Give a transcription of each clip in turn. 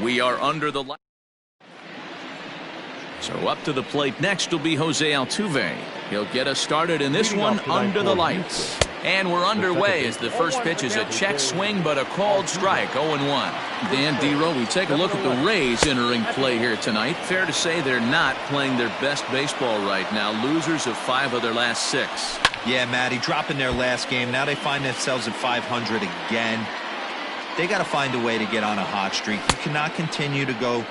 We are under the light. So up to the plate next will be Jose Altuve. He'll get us started in this one under the lights. And we're underway as the first pitch is a check swing, but a called strike, 0-1. Dan Dero, we take a look at the Rays entering play here tonight. Fair to say they're not playing their best baseball right now. Losers of 5 of their last 6. Yeah, Matty, dropping their last game. Now they find themselves at 500 again. They got to find a way to get on a hot streak. You cannot continue to go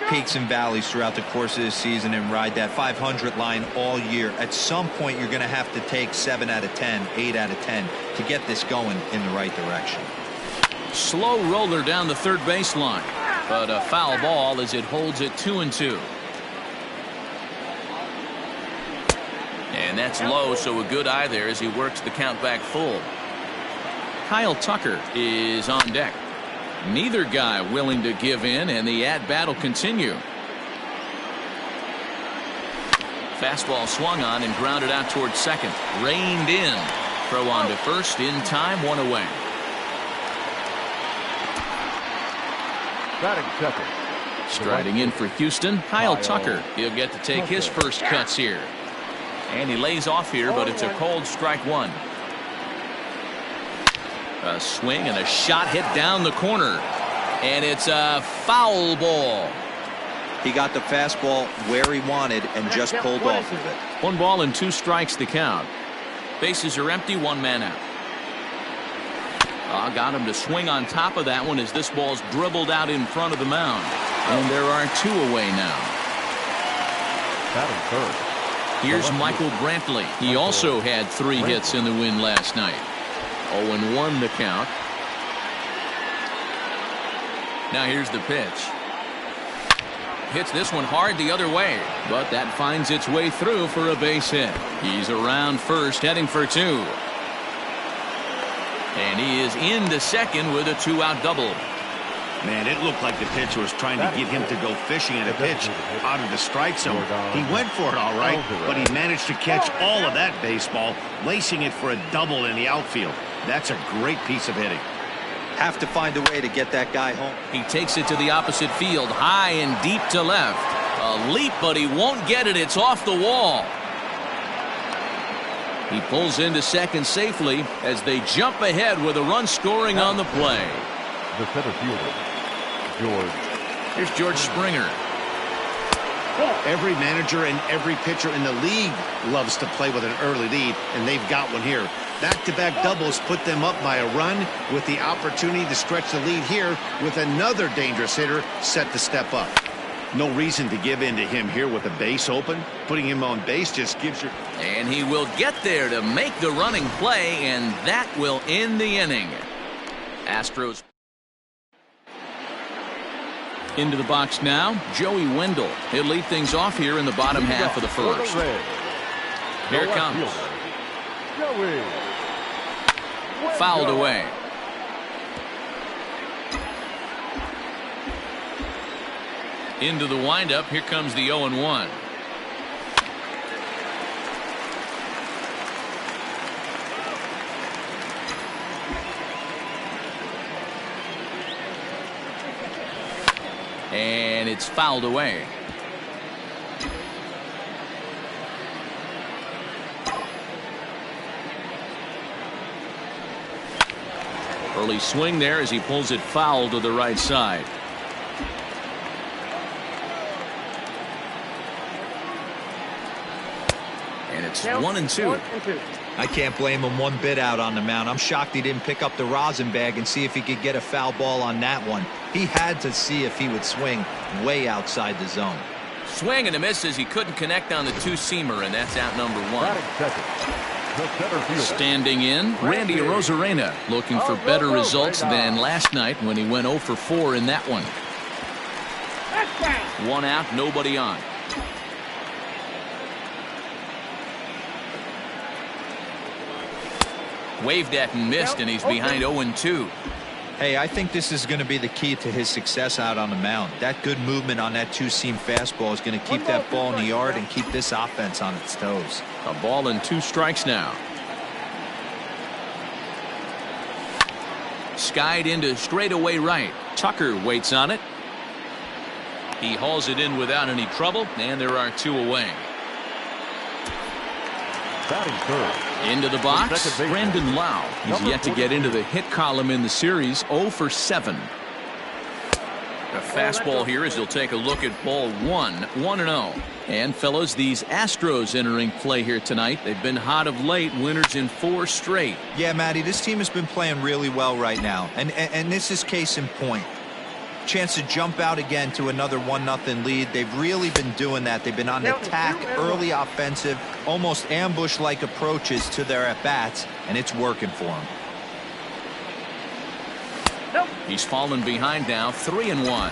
peaks and valleys throughout the course of the season and ride that 500 line all year. At some point, you're going to have to take 7 out of 10, 8 out of 10 to get this going in the right direction. Slow roller down the third baseline, but a foul ball as it holds it 2-2. And that's low, so a good eye there as he works the count back full. Kyle Tucker is on deck. Neither guy willing to give in, and the at-bat will continue. Fastball swung on and grounded out towards second. Reined in. Throw on to first in time, 1 away. Batting second. Striding in for Houston, Kyle Tucker. He'll get to take his first cuts here. And he lays off here, but it's a cold strike 1. A swing and a shot hit down the corner. And it's a foul ball. He got the fastball where he wanted and just pulled off of it. 1 ball and 2 strikes the count. Bases are empty, 1 man out. Got him to swing on top of that one as this ball's dribbled out in front of the mound. And there are 2 away now. Batting third. Here's Michael Brantley. He also had 3 hits in the win last night. 0-1 the count. Now here's the pitch. Hits this one hard the other way, but that finds its way through for a base hit. He's around first, heading for 2. And he is into second with a 2-out double. Man, it looked like the pitcher was trying to get him to go fishing at a pitch out of the strike zone. He went for it all right, but he managed to catch all of that baseball, lacing it for a double in the outfield. That's a great piece of hitting. Have to find a way to get that guy home. He takes it to the opposite field, high and deep to left. A leap, but he won't get it. It's off the wall. He pulls into second safely as they jump ahead with a run scoring on the play. The center fielder, George. Here's George Springer. Every manager and every pitcher in the league loves to play with an early lead, and they've got one here. Back-to-back doubles put them up by a run with the opportunity to stretch the lead here with another dangerous hitter set to step up. No reason to give in to him here with the base open. Putting him on base just gives you... And he will get there to make the running play, and that will end the inning. Astros into the box now. Joey Wendell. He'll lead things off here in the bottom half of the first. Here it comes. Fouled away. Into the windup. Here comes the 0-1. And it's fouled away. Early swing there as he pulls it foul to the right side. And it's 1-2. I can't blame him one bit out on the mound. I'm shocked he didn't pick up the rosin bag and see if he could get a foul ball on that one. He had to see if he would swing way outside the zone. Swing and a miss as he couldn't connect on the 2-seamer, and that's out number 1. Standing in, Randy Arozarena, looking for better results than last night when he went 0 for 4 in that one. 1 out, nobody on. Waved at and missed, and he's behind 0-2. Hey, I think this is going to be the key to his success out on the mound. That good movement on that 2-seam fastball is going to keep that ball in the yard and keep this offense on its toes. A ball and 2 strikes now. Skied into straightaway right. Tucker waits on it. He hauls it in without any trouble, and there are 2 away. Batting third. Into the box, Brandon Lau. He's yet to get into the hit column in the series, 0 for 7. A fastball here as he'll take a look at ball 1, 1-0. And fellas, these Astros entering play here tonight. They've been hot of late, winners in 4 straight. Yeah, Matty, this team has been playing really well right now. And this is case in point. Chance to jump out again to another 1-0 lead. They've really been doing that. They've been on the attack, early offensive, almost ambush-like approaches to their at-bats, and it's working for them. He's fallen behind now, 3-1.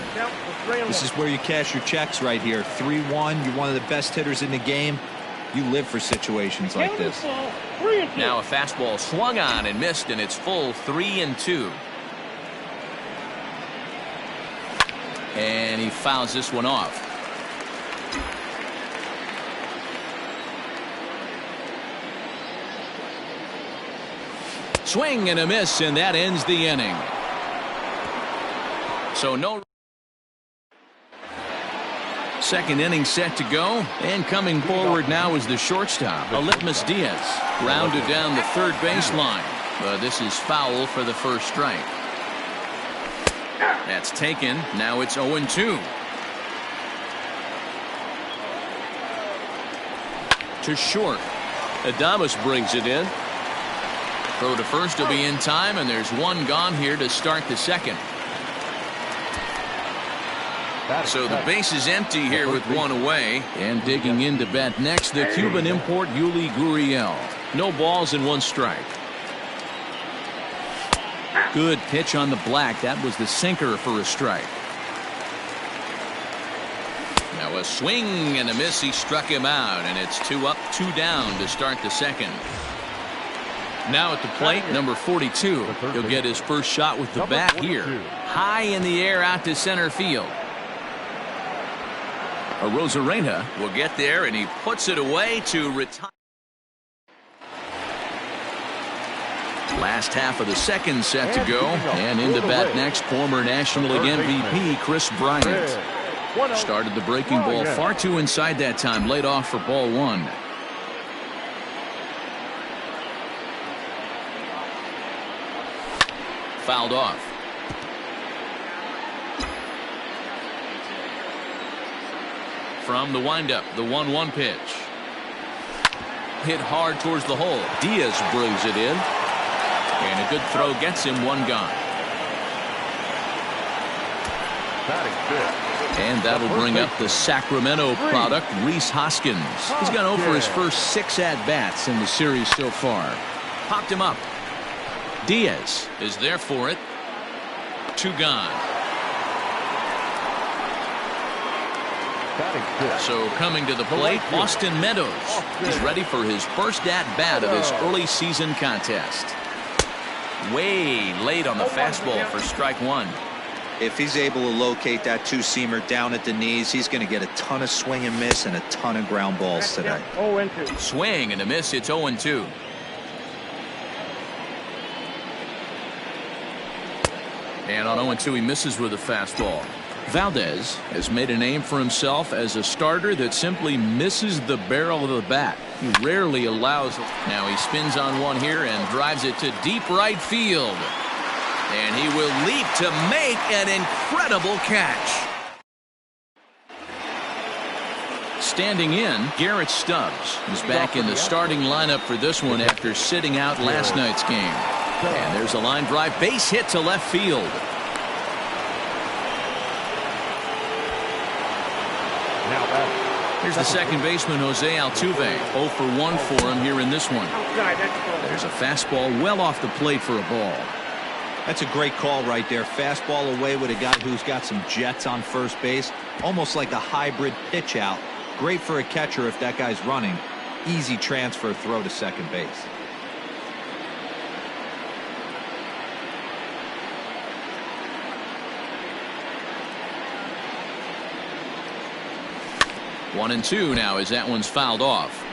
This is where you cash your checks right here. 3-1. You're one of the best hitters in the game. You live for situations like this. Now a fastball swung on and missed, and it's full 3-2. And he fouls this one off. Swing and a miss, and that ends the inning. So no. Second inning set to go, and coming forward now is the shortstop, Aledmys Diaz. Grounded down the third baseline, but this is foul for the first strike. That's taken. Now it's 0-2. To short. Adames brings it in. Throw to first will be in time, and there's 1 gone here to start the second. So the base is empty here with 1 away. And digging in to bat next, the Cuban import Yuli Gurriel. No balls and 1 strike. Good pitch on the black. That was the sinker for a strike. Now a swing and a miss. He struck him out, and it's 2 up, 2 down to start the second. Now at the plate, number 42. He'll get his first shot with the bat here. High in the air out to center field. Arozarena will get there, and he puts it away to retire. Last half of the second set to go, and into bat next, former National League MVP Chris Bryant. Started the breaking ball far too inside that time, laid off for ball 1. Fouled off. From the windup, the 1-1 pitch. Hit hard towards the hole. Diaz brings it in. And a good throw gets him 1 gone. And that'll bring up the Sacramento product, Rhys Hoskins. He's gone over his first 6 at-bats in the series so far. Popped him up. Diaz is there for it. 2 gone. So coming to the plate, Austin Meadows. He's ready for his first at-bat of this early season contest. Way late on the fastball for strike 1. If he's able to locate that 2-seamer down at the knees, he's going to get a ton of swing and miss and a ton of ground balls today. Swing and a miss. It's 0-2. And on 0-2, he misses with a fastball. Valdez has made a name for himself as a starter that simply misses the barrel of the bat. He rarely allows it. Now he spins on one here and drives it to deep right field. And he will leap to make an incredible catch. Standing in, Garrett Stubbs is back in the starting lineup for this one after sitting out last night's game. And there's a line drive, base hit to left field. Here's the second baseman, Jose Altuve. 0 for 1 for him here in this one. There's a fastball well off the plate for a ball. That's a great call right there. Fastball away with a guy who's got some jets on first base. Almost like a hybrid pitch out. Great for a catcher if that guy's running. Easy transfer throw to second base. One and two now as that one's fouled off.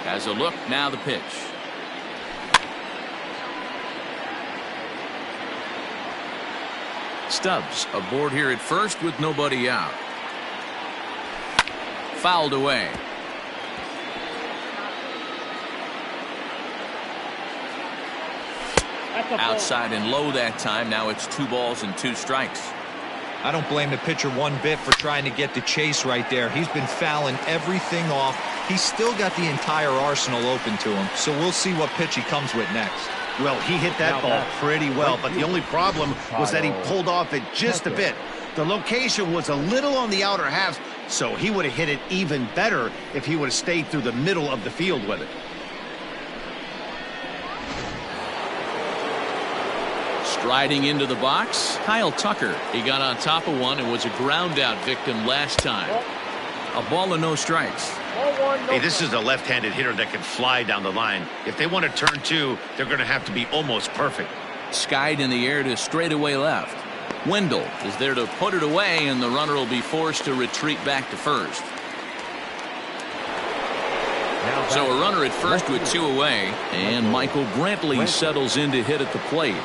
Has a look, now the pitch. Stubbs aboard here at first with nobody out. Fouled away. Outside and low that time. Now it's 2 balls and 2 strikes. I don't blame the pitcher one bit for trying to get the chase right there. He's been fouling everything off. He's still got the entire arsenal open to him, so we'll see what pitch he comes with next. Well, he hit that ball pretty well, but the only problem was that he pulled off it just a bit. The location was a little on the outer half, so he would have hit it even better if he would have stayed through the middle of the field with it. Striding into the box, Kyle Tucker. He got on top of one and was a ground out victim last time. A ball and no strikes. Hey, this is a left-handed hitter that can fly down the line. If they want to turn 2, they're going to have to be almost perfect. Skied in the air to straightaway left. Wendell is there to put it away, and the runner will be forced to retreat back to first. So a runner at first with 2 away, and Michael Brantley settles in to hit at the plate.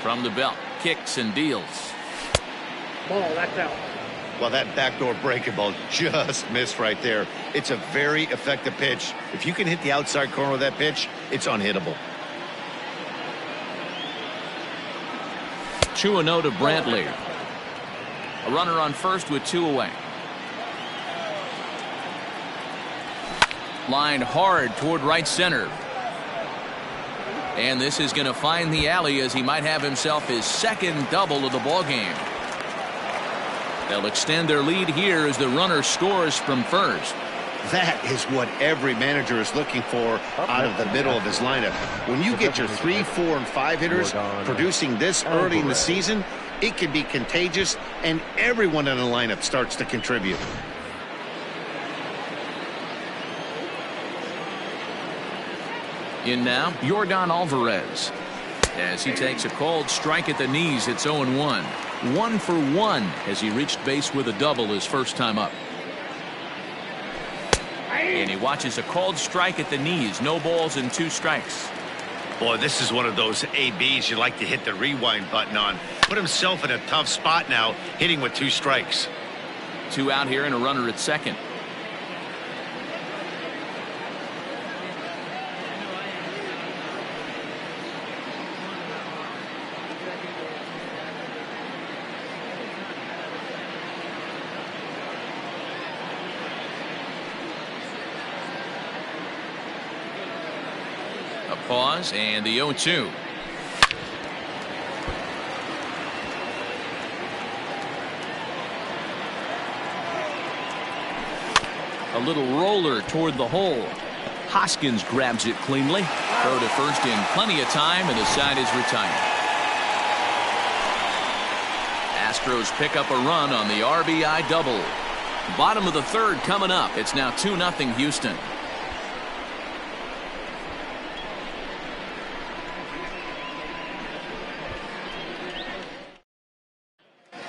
From the belt, kicks and deals. Ball, that's out. Well, that backdoor breaking ball just missed right there. It's a very effective pitch. If you can hit the outside corner of that pitch, it's unhittable. 2-0 to Brantley. A runner on first with 2 away. Lined hard toward right center. And this is going to find the alley as he might have himself his 2nd double of the ball game. They'll extend their lead here as the runner scores from first. That is what every manager is looking for out of the middle of his lineup. When you get your 3, 4, and 5 hitters producing this early in the season, it can be contagious, and everyone in the lineup starts to contribute. In now, Yordan Alvarez. As he takes a called strike at the knees, it's 0-1. 1 for 1 as he reached base with a double his first time up. And he watches a called strike at the knees. No balls and 2 strikes. Boy, this is one of those ABs you like to hit the rewind button on. Put himself in a tough spot now, hitting with 2 strikes. 2 out here and a runner at second. Pause and the 0-2. A little roller toward the hole. Hoskins grabs it cleanly. Throw to first in plenty of time, and the side is retired. Astros pick up a run on the RBI double. Bottom of the 3rd coming up. It's now 2-0 Houston.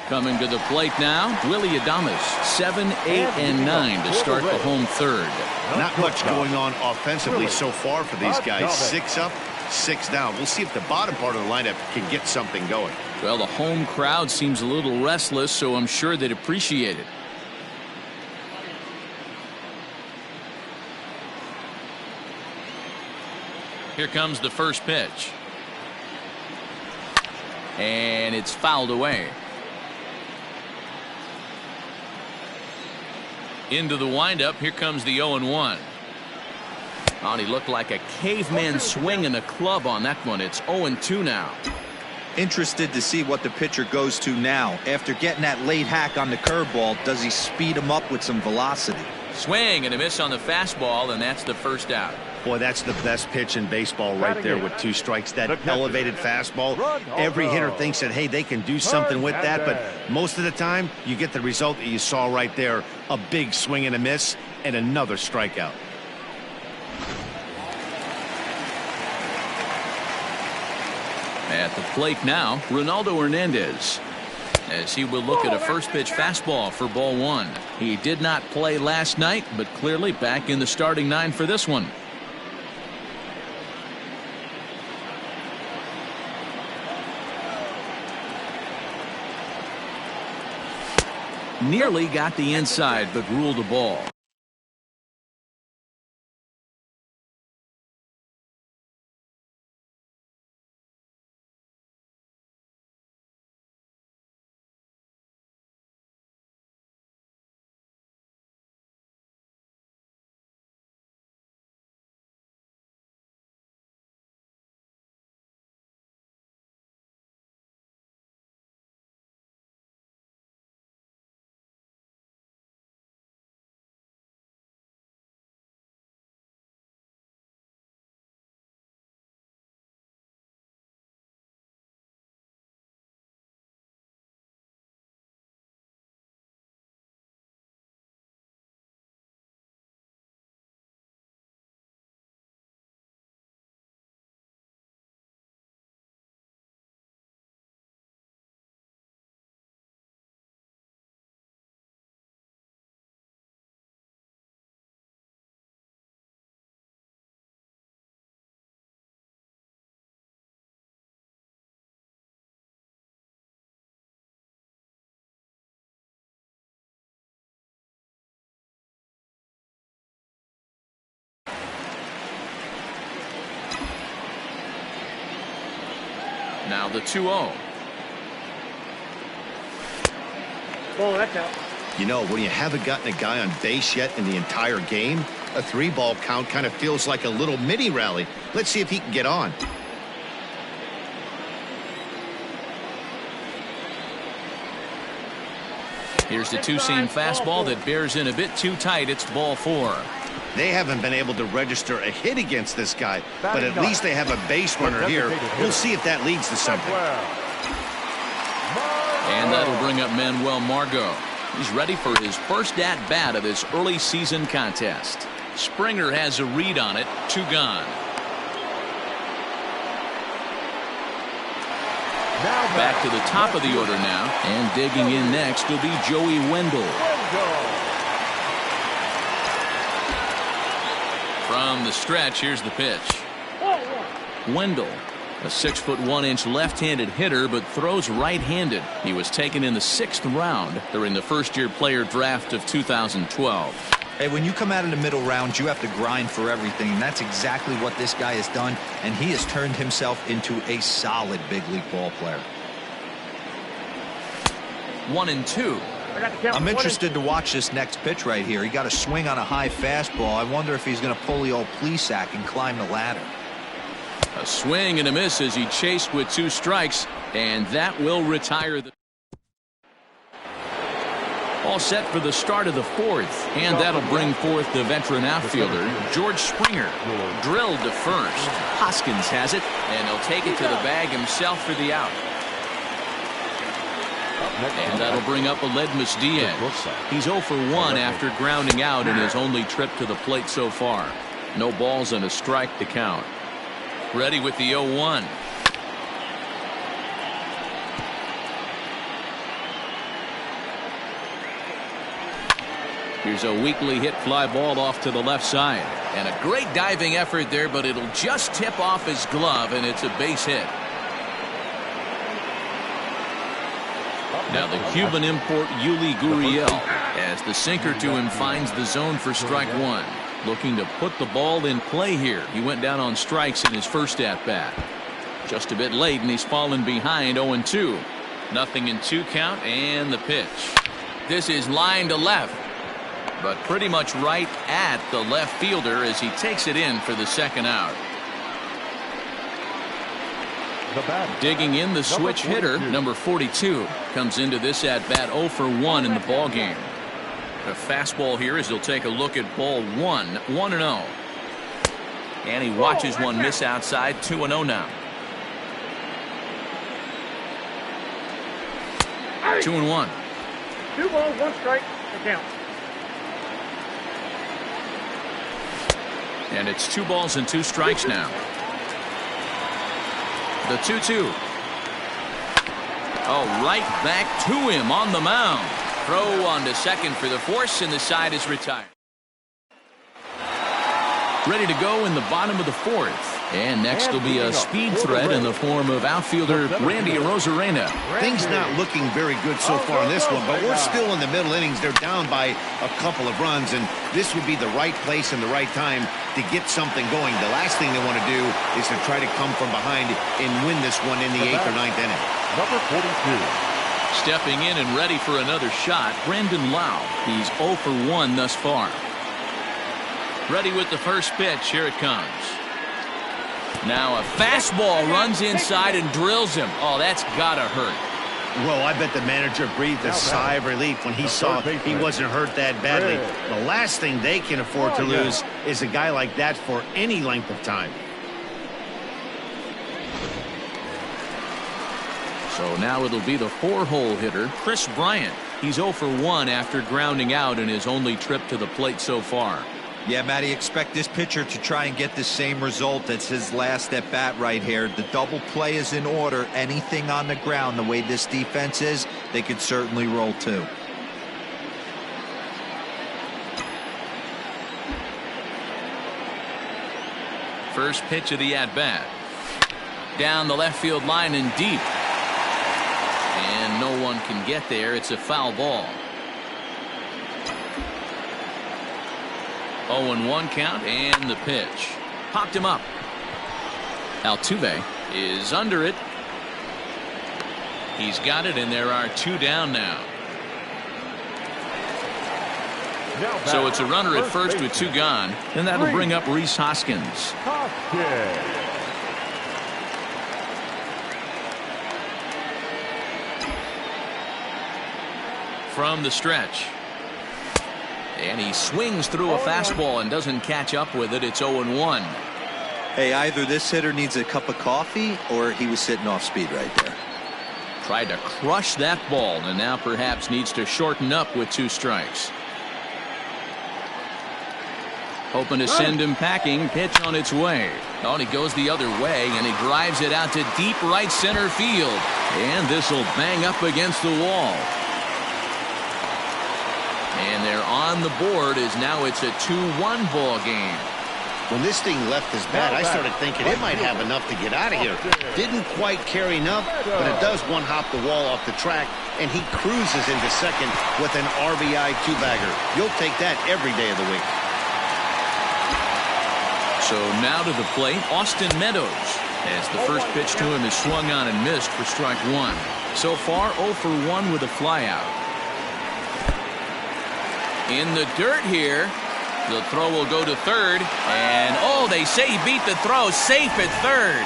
Coming to the plate now, Willy Adames, 7, 8, and 9 to start the home 3rd. Not much going on offensively so far for these guys. 6 up, 6 down. We'll see if the bottom part of the lineup can get something going. Well, the home crowd seems a little restless, so I'm sure they'd appreciate it. Here comes the first pitch. And it's fouled away. Into the windup. Here comes the 0-1. Oh, and he looked like a caveman swinging a club on that one. It's 0-2 now. Interested to see what the pitcher goes to now. After getting that late hack on the curveball, does he speed him up with some velocity? Swing and a miss on the fastball, and that's the first out. Boy, that's the best pitch in baseball right there with 2 strikes. That elevated fastball. Every hitter thinks that, hey, they can do something with that, but most of the time you get the result that you saw right there. A big swing and a miss and another strikeout. At the plate now, Ronaldo Hernandez, as he will look at a first pitch fastball for ball one. He did not play last night, but clearly back in the starting nine for this one. Nearly got the inside, but ruled a ball. Now the 2-0. Ball, that's out. You know, when you haven't gotten a guy on base yet in the entire game, a 3-ball count kind of feels like a little mini rally. Let's see if he can get on. Here's the two-seam fastball that bears in a bit too tight. It's ball four. They haven't been able to register a hit against this guy, but at least they have a base runner here. We'll see if that leads to something. And that'll bring up Manuel Margot. He's ready for his first at-bat of this early season contest. Springer has a read on it. 2 gone. Back to the top of the order now, and digging in next will be Joey Wendell. From the stretch, here's the pitch. Wendell, a 6'1" left-handed hitter, but throws right-handed. He was taken in the 6th round during the first-year player draft of 2012. Hey, when you come out of the middle rounds, you have to grind for everything, and that's exactly what this guy has done, and he has turned himself into a solid big league ball player. 1-2. I'm interested to watch this next pitch right here. He got a swing on a high fastball. I wonder if he's going to pull the old Plesac and climb the ladder. A swing and a miss as he chased with 2 strikes, and that will retire the. All set for the start of the 4th, and that'll bring forth the veteran outfielder, George Springer. Drilled to first. Hoskins has it, and he'll take it to the bag himself for the out. And that'll bring up Aledmus Diaz. He's 0 for 1 after grounding out in his only trip to the plate so far. No balls and a strike to count. Ready with the 0-1. Here's a weakly hit fly ball off to the left side. And a great diving effort there, but it'll just tip off his glove, and it's a base hit. Now the Cuban import Yuli Gurriel, as the sinker to him finds the zone for strike 1. Looking to put the ball in play here. He went down on strikes in his first at-bat. Just a bit late, and he's fallen behind 0-2. Nothing in 2 count, and the pitch. This is line to left, but pretty much right at the left fielder as he takes it in for the 2nd out. Digging in the switch hitter, number 42, comes into this at-bat 0 for 1 in the ballgame. A fastball here as he'll take a look at ball 1, 1-0. And he watches one miss outside, 2-0 now. 2-1. 2 balls, 1 strike, it counts. And it's 2 balls and 2 strikes now. The 2-2. Oh, right back to him on the mound. Throw on to second for the force, and the side is retired. Ready to go in the bottom of the fourth. And next will be a speed threat in the form of outfielder Randy Arozarena. Things not looking very good so far in this one, but we're still in the middle innings. They're down by a couple of runs, and this would be the right place and the right time to get something going. The last thing they want to do is to try to come from behind and win this one in the 8th or 9th inning. Number 42. Stepping in and ready for another shot, Brendan Lau. He's 0 for 1 thus far. Ready with the first pitch. Here it comes. Now a fastball runs inside and drills him. Oh, that's gotta hurt. Well, I bet the manager breathed a sigh of relief when he saw he wasn't hurt that badly. The last thing they can afford to lose is a guy like that for any length of time. So now it'll be the 4-hole hitter, Chris Bryant. He's 0 for 1 after grounding out in his only trip to the plate so far. Yeah, Matty, expect this pitcher to try and get the same result. That's his last at bat right here. The double play is in order. Anything on the ground, the way this defense is, they could certainly roll too. First pitch of the at-bat. Down the left field line and deep. And no one can get there. It's a foul ball. 0-1 count, and the pitch. Popped him up. Altuve is under it. He's got it, and there are 2 down now. So it's a runner at first with 2 gone, and that'll bring up Rhys Hoskins. From the stretch. And he swings through a fastball and doesn't catch up with it. It's 0-1. Hey, either this hitter needs a cup of coffee or he was sitting off speed right there. Tried to crush that ball and now perhaps needs to shorten up with 2 strikes. Hoping to send him packing. Pitch on its way. Oh, and he goes the other way and he drives it out to deep right center field. And this will bang up against the wall. And they're on the board as now it's a 2-1 ball game. When this thing left his bat, I started thinking it might have enough to get out of here. Didn't quite carry enough, but it does one-hop the wall off the track, and he cruises into second with an RBI 2-bagger. You'll take that every day of the week. So now to the plate, Austin Meadows, as the first pitch to him is swung on and missed for strike 1. So far 0 for 1 with a flyout. In the dirt here. The throw will go to third. And, oh, they say he beat the throw. Safe at third.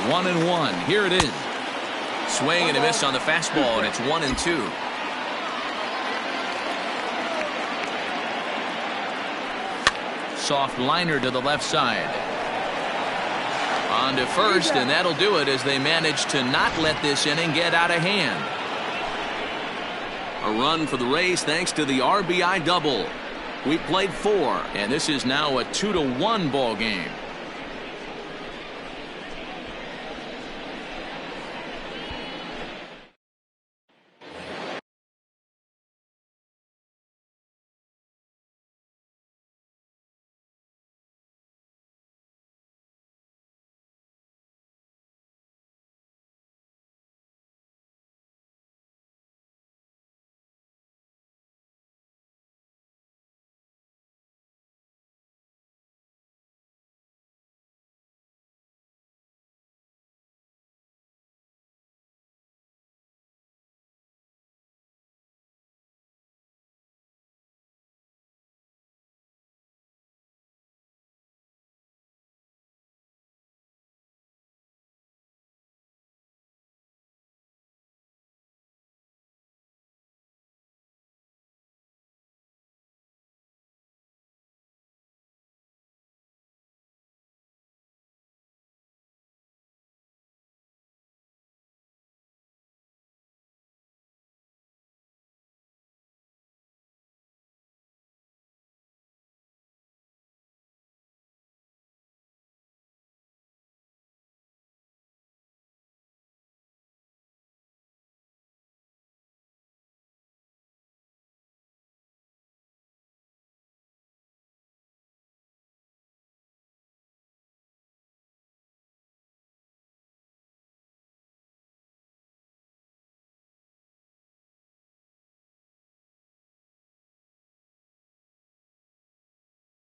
One and one. Here it is. Swing and a miss on the fastball, and it's 1-2. Soft liner to the left side. On to first, and that'll do it as they manage to not let this inning get out of hand. A run for the Rays thanks to the RBI double. We played 4, and this is now a 2-1 ball game.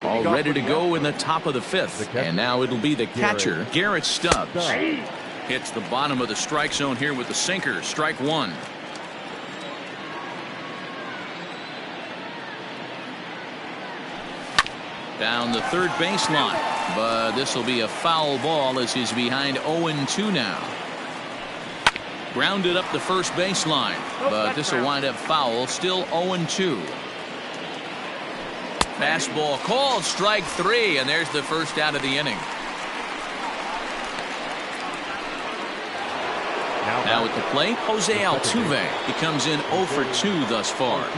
All ready to go in the top of the fifth. And now it'll be the catcher, Garrett Stubbs. Hits the bottom of the strike zone here with the sinker. Strike one. Down the third baseline. But this will be a foul ball as he's behind 0-2 now. Grounded up the first baseline. But this will wind up foul. Still 0-2. Fastball called, strike three, and there's the first out of the inning. Now at the plate, Jose Altuve. He comes in 0 for 2 thus far.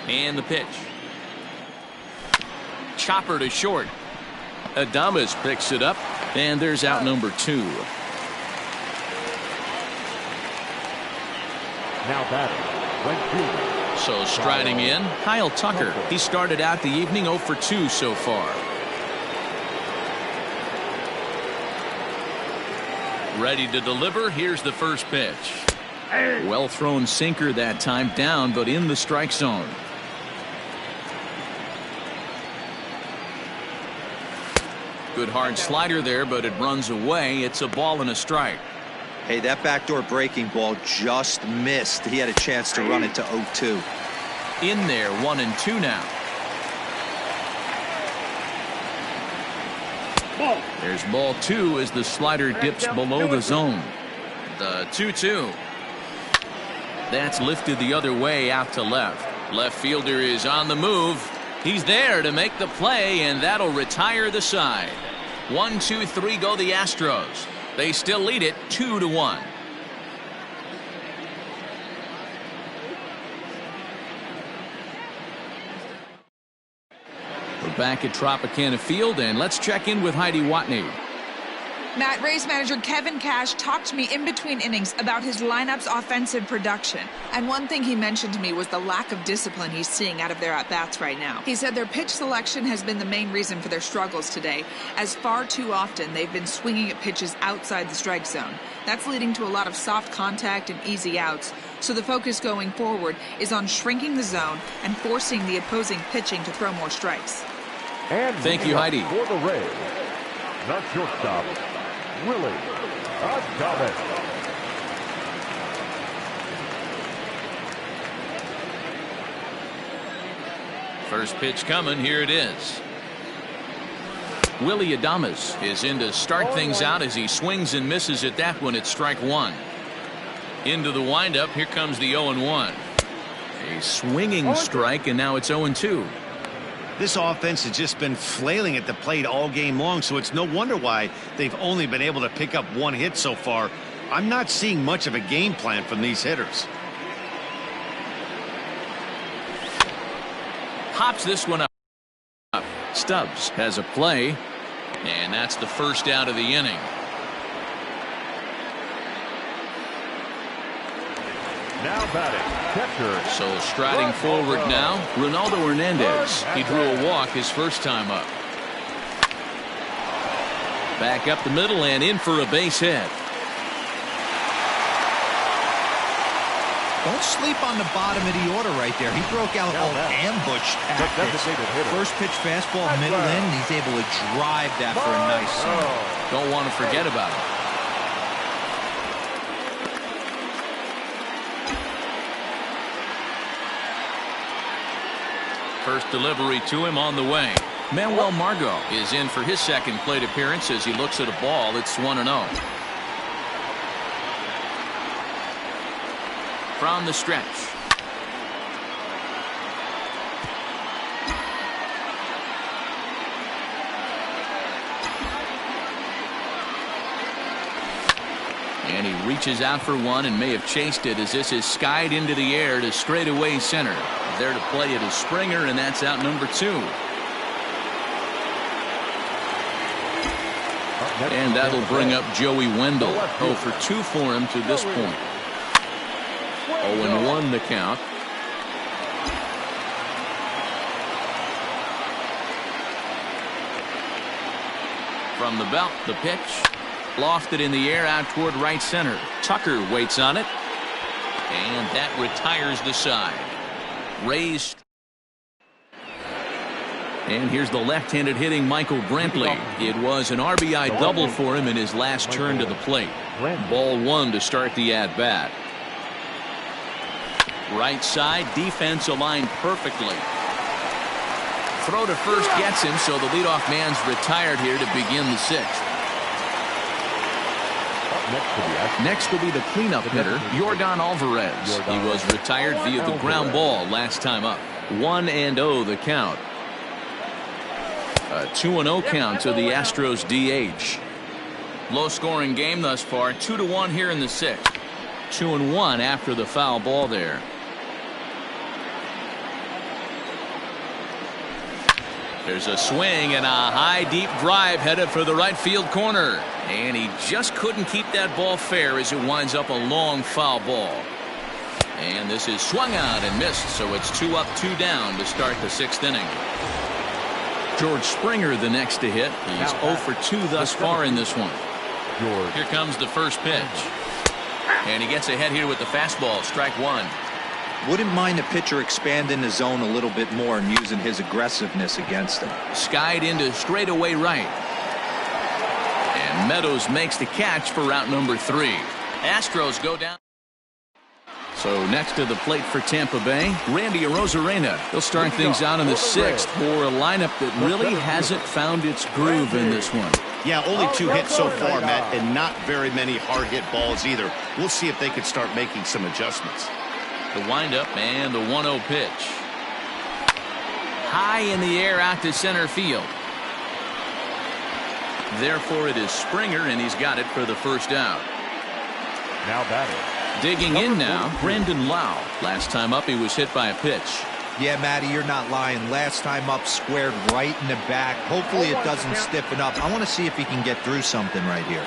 And the pitch. Chopper to short. Adames picks it up, and there's out number 2. Now batting. So striding in, Kyle Tucker. He started out the evening 0 for 2 so far. Ready to deliver. Here's the first pitch. Well thrown sinker that time, down but in the strike zone. Good hard slider there, but it runs away. It's a ball and a strike. Hey, that backdoor breaking ball just missed. He had a chance to run it to 0-2. In there, 1-2 now. There's ball 2 as the slider dips below the zone. The 2-2. That's lifted the other way out to left. Left fielder is on the move. He's there to make the play, and that'll retire the side. 1-2-3 go the Astros. They still lead it 2-1. We're back at Tropicana Field, and let's check in with Heidi Watney. Matt, Rays manager Kevin Cash talked to me in between innings about his lineup's offensive production. And one thing he mentioned to me was the lack of discipline he's seeing out of their at-bats right now. He said their pitch selection has been the main reason for their struggles today, as far too often they've been swinging at pitches outside the strike zone. That's leading to a lot of soft contact and easy outs. So the focus going forward is on shrinking the zone and forcing the opposing pitching to throw more strikes. And thank you, Heidi. For the Rays, the shortstop, Willie Adames. First pitch coming. Here it is. Willie Adames is in to start things out as he swings and misses at that one at strike 1. Into the windup. Here comes the 0-1. A swinging strike, and now it's 0-2. This offense has just been flailing at the plate all game long, so it's no wonder why they've only been able to pick up 1 hit so far. I'm not seeing much of a game plan from these hitters. Hops this one up. Stubbs has a play, and that's the first out of the inning. Now batting, catcher. So striding forward now, Ronaldo Hernandez. He drew a walk his first time up. Back up the middle and in for a base hit. Don't sleep on the bottom of the order right there. He broke out all ambush tactics. First pitch fastball, middle in, and he's able to drive that for a nice single. Don't want to forget about it. First delivery to him on the way. Manuel Margot is in for his second plate appearance as he looks at a ball. It's 1-0. From the stretch. And he reaches out for one and may have chased it as this is skied into the air to straightaway center. There to play it is Springer, and that's out number 2. And that'll bring up Joey Wendell. 0 for 2 for him to this point. 0-1 the count. From the belt, the pitch. Lofted in the air out toward right center. Tucker waits on it. And that retires the side. Raised. And here's the left-handed hitting Michael Brantley. It was an RBI double for him in his last turn to the plate. Ball 1 to start the at-bat. Right side, defense aligned perfectly. Throw to first gets him, so the leadoff man's retired here to begin the 6th. Next will be the cleanup hitter, Yordan Alvarez. He was retired via the ground ball last time up. 1-0 the count. A 2-0 count to the Astros DH. Low-scoring game thus far. 2-1 here in the 6th. 2-1 after the foul ball there. There's a swing and a high deep drive headed for the right field corner. And he just couldn't keep that ball fair as it winds up a long foul ball. And this is swung out and missed, so it's 2 up, 2 down to start the 6th inning. George Springer the next to hit. He's 0 for 2 thus far in this one. Here comes the first pitch. And he gets ahead here with the fastball. Strike 1. Wouldn't mind a pitcher expanding the zone a little bit more and using his aggressiveness against him. Skied into straightaway right. And Meadows makes the catch for route number 3. Astros go down. So next to the plate for Tampa Bay, Randy Arozarena. He'll start things out in the 6th for a lineup that really hasn't found its groove in this one. Yeah, only 2 hits so far, Matt, and not very many hard hit balls either. We'll see if they can start making some adjustments. The windup and the 1-0 pitch. High in the air out to center field. Therefore it is Springer, and he's got it for the first out. Now batting. Digging in now, Brandon Lau. Last time up he was hit by a pitch. Yeah, Matty, you're not lying. Last time up, squared right in the back. Hopefully it doesn't stiffen up. I want to see if he can get through something right here.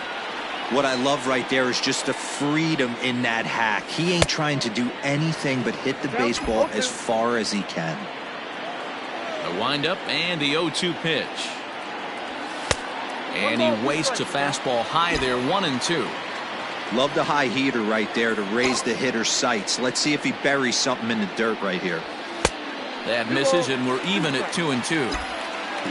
What I love right there is just the freedom in that hack. He ain't trying to do anything but hit the baseball as far as he can. The windup and the 0-2 pitch. And he wastes a fastball high there, 1-2. Love the high heater right there to raise the hitter's sights. Let's see if he buries something in the dirt right here. That misses, and we're even at 2-2.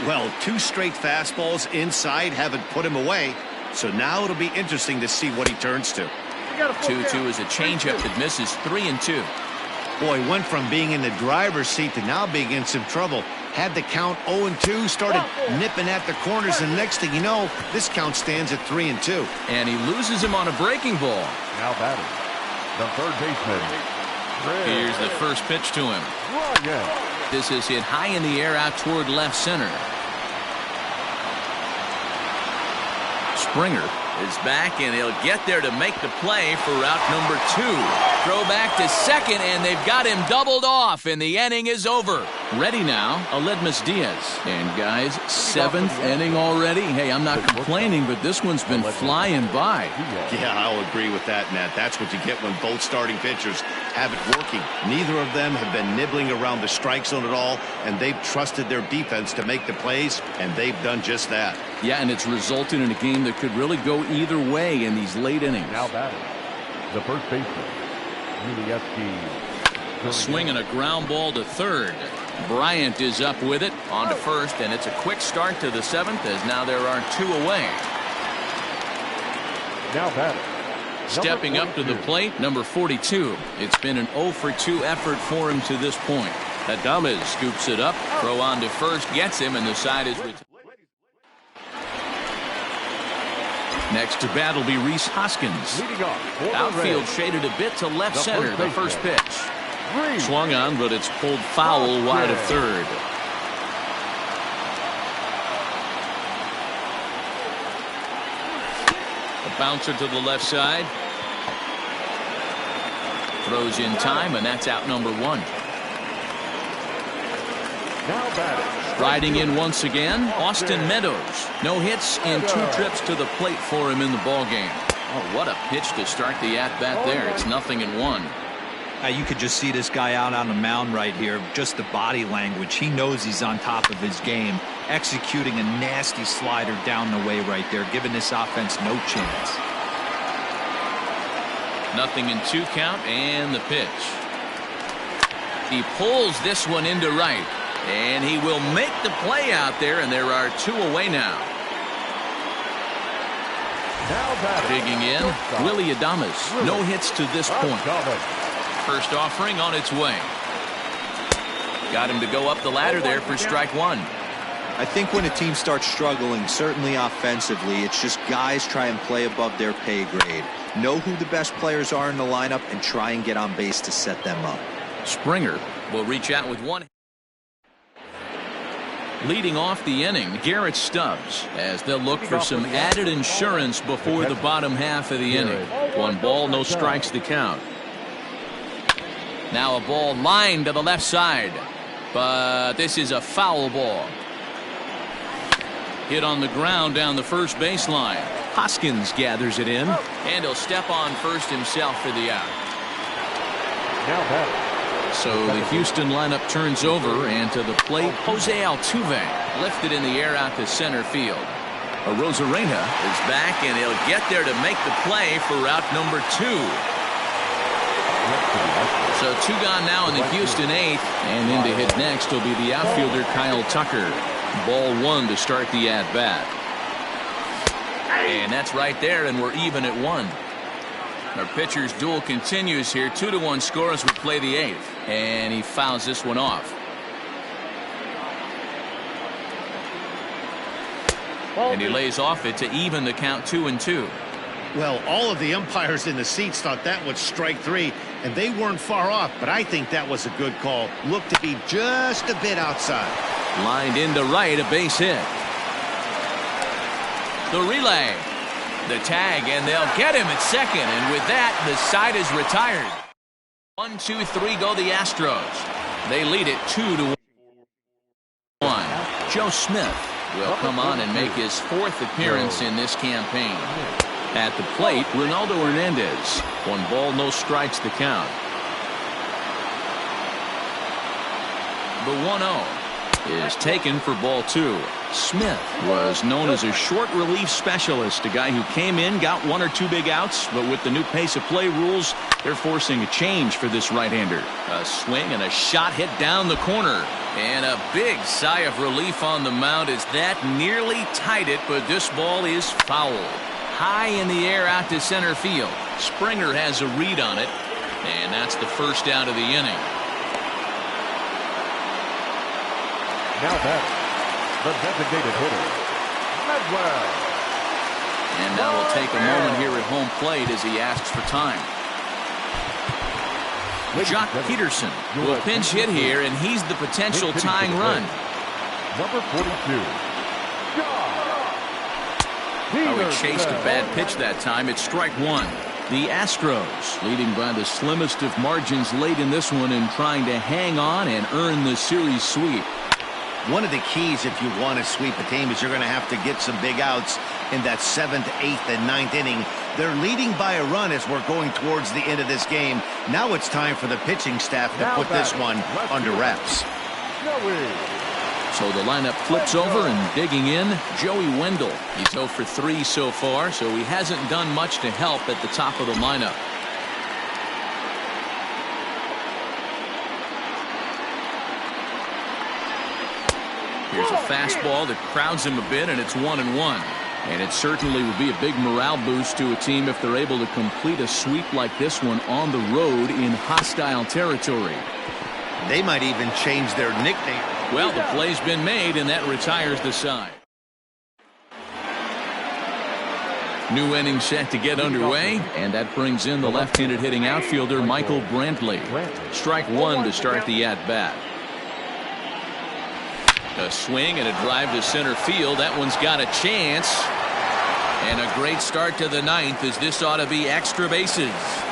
Well, 2 straight fastballs inside haven't put him away. So now it'll be interesting to see what he turns to. 2-2 is a changeup that misses. 3-2. Boy, went from being in the driver's seat to now being in some trouble. Had the count 0-2, started nipping at the corners, and next thing you know, this count stands at 3-2. And he loses him on a breaking ball. Now batting. The third baseman. Here's the first pitch to him. This is hit high in the air out toward left center. Springer is back, and he'll get there to make the play for route number 2. Throw back to second, and they've got him doubled off, and the inning is over. Ready now, Aledmus Diaz. And guys, 7th inning already. Hey, I'm not complaining, but this one's been flying by. Yeah, I'll agree with that, Matt. That's what you get when both starting pitchers have it working. Neither of them have been nibbling around the strike zone at all, and they've trusted their defense to make the plays, and they've done just that. Yeah, and it's resulted in a game that could really go either way in these late innings. Now batting. The first baseman. Swinging a ground ball to third. Bryant is up with it on to first, and it's a quick start to the 7th as now there are 2 away. Now batting. Stepping up to the plate, number 42. It's been an 0 for 2 effort for him to this point. Adames scoops it up. Throw on to first, gets him, and the side is retired. Next to bat will be Rhys Hoskins. Outfield shaded a bit to left center. The first pitch. Swung on, but it's pulled foul wide of third. A bouncer to the left side. Throws in time, and that's out number one. Riding in once again, Austin Meadows. No hits and 2 trips to the plate for him in the ballgame. Oh, what a pitch to start the at-bat there. It's 0-1. You could just see this guy out on the mound right here. Just the body language. He knows he's on top of his game. Executing a nasty slider down the way right there, giving this offense no chance. 0-2 count, and the pitch. He pulls this one into right. And he will make the play out there, and there are 2 away now. Digging in, Willie Adames. No hits to this point. First offering on its way. Got him to go up the ladder there for strike one. I think when a team starts struggling, certainly offensively, it's just guys try and play above their pay grade. Know who the best players are in the lineup and try and get on base to set them up. Springer will reach out with one. Leading off the inning, Garrett Stubbs, as they'll look for some added insurance before the bottom half of the inning. 1 ball, no strikes to count. Now a ball lined to the left side, but this is a foul ball. Hit on the ground down the first baseline. Hoskins gathers it in, and he'll step on first himself for the out. So the Houston lineup turns over, and to the plate, Jose Altuve lifted in the air out to center field. Arozarena is back, and he'll get there to make the play for route number 2. So 2 gone now in the Houston 8th, and in to hit next will be the outfielder Kyle Tucker. Ball 1 to start the at-bat. And that's right there, and we're even at 1. Our pitcher's duel continues here. 2-1 score as we play the 8th. And he fouls this one off. And he lays off it to even the count 2-2. Well, all of the umpires in the seats thought that was strike 3, and they weren't far off, but I think that was a good call. Looked to be just a bit outside. Lined into right, a base hit. The relay. The tag, and they'll get him at second, and with that, the side is retired. 1, 2, 3 go the Astros. They lead it 2-1. Joe Smith will come on and make his 4th appearance in this campaign. At the plate, Ronaldo Hernandez. 1 ball, no strikes to count. The 1-0 is taken for ball 2. Smith was known as a short relief specialist, a guy who came in, got 1 or 2 big outs, but with the new pace of play rules, they're forcing a change for this right-hander. A swing and a shot hit down the corner, and a big sigh of relief on the mound as that nearly tied it, but this ball is foul. High in the air out to center field. Springer has a read on it, and that's the first out of the inning. Now back. The designated hitter, Medwell. And now we'll take a moment here at home plate as he asks for time. Jock Peterson will pinch hit here, and he's the potential tying run. Number 42. Oh, he chased a bad pitch that time. It's strike 1. The Astros leading by the slimmest of margins late in this one and trying to hang on and earn the series sweep. One of the keys if you want to sweep a team is you're going to have to get some big outs in that 7th, 8th, and 9th inning. They're leading by a run as we're going towards the end of this game. Now it's time for the pitching staff to put this one under wraps. So the lineup flips over, and digging in, Joey Wendell. He's 0 for 3 so far, so he hasn't done much to help at the top of the lineup. Here's a fastball that crowds him a bit, and it's 1-1. And it certainly would be a big morale boost to a team if they're able to complete a sweep like this one on the road in hostile territory. They might even change their nickname. Well, the play's been made, and that retires the side. New inning set to get underway, and that brings in the left-handed hitting outfielder Michael Brantley. Strike one to start the at-bat. A swing and a drive to center field. That one's got a chance. And a great start to the ninth, as this ought to be extra bases.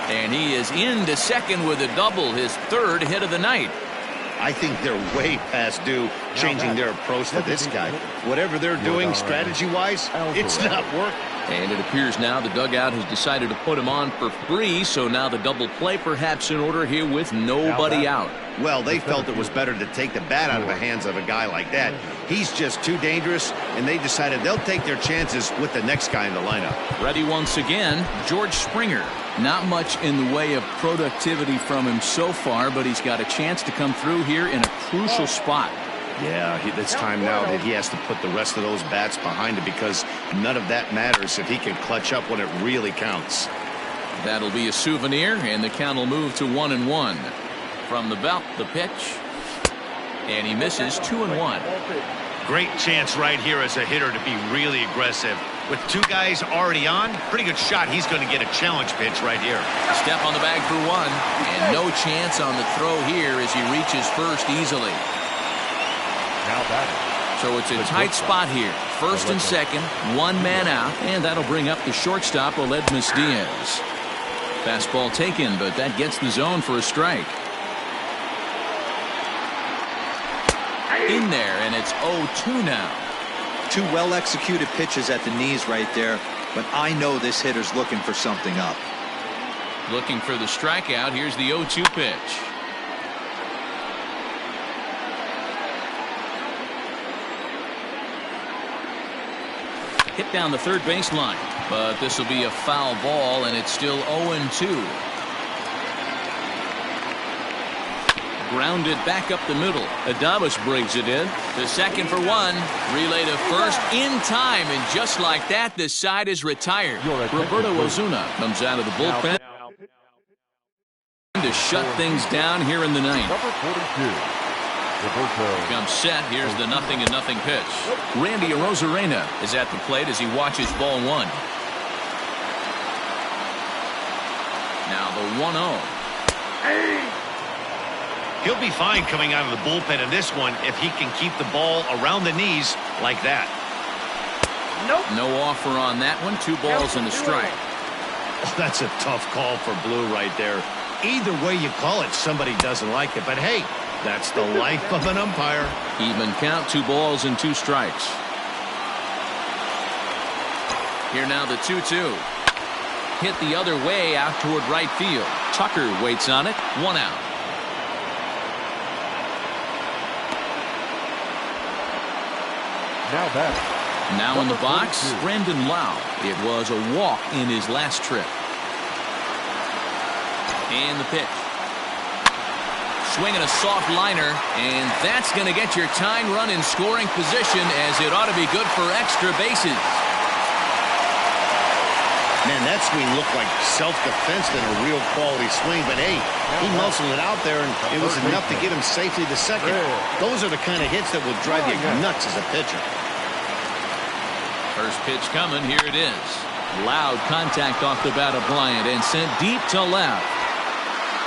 And he is into second with a double, his third hit of the night. I think they're way past due changing their approach to this guy. Whatever they're doing strategy-wise, it's not working. And it appears now the dugout has decided to put him on for free, so now the double play perhaps in order here with nobody out. Well, they felt it was better to take the bat out of the hands of a guy like that. He's just too dangerous, and they decided they'll take their chances with the next guy in the lineup. Ready once again, George Springer. Not much in the way of productivity from him so far, but he's got a chance to come through here in a crucial spot. Yeah, it's time now that he has to put the rest of those bats behind him, because none of that matters if he can clutch up when it really counts. That'll be a souvenir, and the count will move to 1-1. From the belt, the pitch, and he misses 2-1. Great chance right here as a hitter to be really aggressive. With two guys already on, pretty good shot. He's going to get a challenge pitch right here. Step on the bag for one, and no chance on the throw here as he reaches first easily. So it's a tight spot here. First and second, one man out, and that'll bring up the shortstop, Aledmus Diaz. Fastball taken, but that gets the zone for a strike. In there, and it's 0-2 now. Two well-executed pitches at the knees right there, but I know this hitter's looking for something up. Looking for the strikeout. Here's the 0-2 pitch. Hit down the third baseline, but this will be a foul ball, and it's still 0-2. Grounded back up the middle. Adames brings it in. The second for one. Relay to first in time, and just like that, this side is retired. Roberto Ozuna comes out of the bullpen to shut things down here in the ninth. Number 42. Comes set. Here's the 0-0 pitch. Randy Arozarena is at the plate as he watches ball one. Now the 1-0. He'll be fine coming out of the bullpen in this one if he can keep the ball around the knees like that. No offer on that one. 2 balls and a strike. Oh, that's a tough call for Blue right there. Either way you call it, somebody doesn't like it. But hey, that's the life of an umpire. Even count, 2 balls and 2 strikes. Here now the 2-2. Hit the other way out toward right field. Tucker waits on it. 1 out. Now in the box, Brandon Lau. It was a walk in his last trip. And the pitch. Swinging a soft liner, and that's going to get your tying run in scoring position, as it ought to be good for extra bases. Man, that swing looked like self-defense than a real quality swing, but hey, he muscled it out there, and it was enough to get him safely to second. Those are the kind of hits that will drive you nuts as a pitcher. First pitch coming. Here it is. Loud contact off the bat of Bryant and sent deep to left.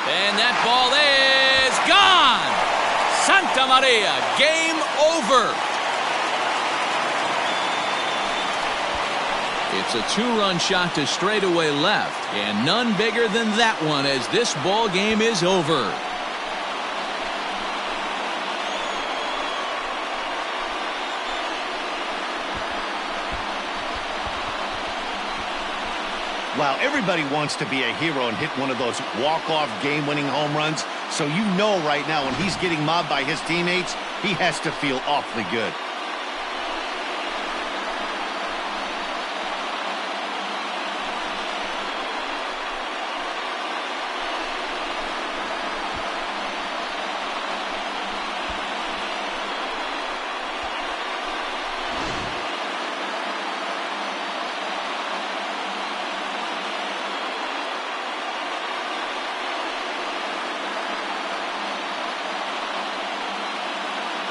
And that ball is gone. Santa Maria, game over. It's a 2-run shot to straightaway left, and none bigger than that one as this ball game is over. Wow, everybody wants to be a hero and hit one of those walk-off game-winning home runs. So you know right now when he's getting mobbed by his teammates, he has to feel awfully good.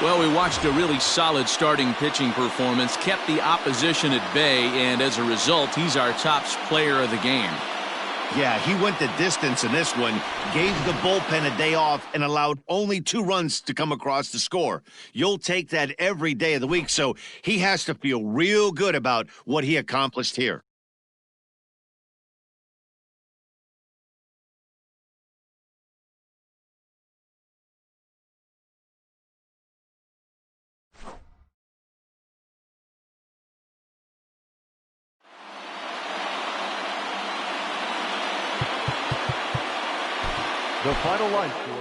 Well, we watched a really solid starting pitching performance, kept the opposition at bay, and as a result, he's our top player of the game. Yeah, he went the distance in this one, gave the bullpen a day off, and allowed only 2 runs to come across the score. You'll take that every day of the week, so he has to feel real good about what he accomplished here. The final line score.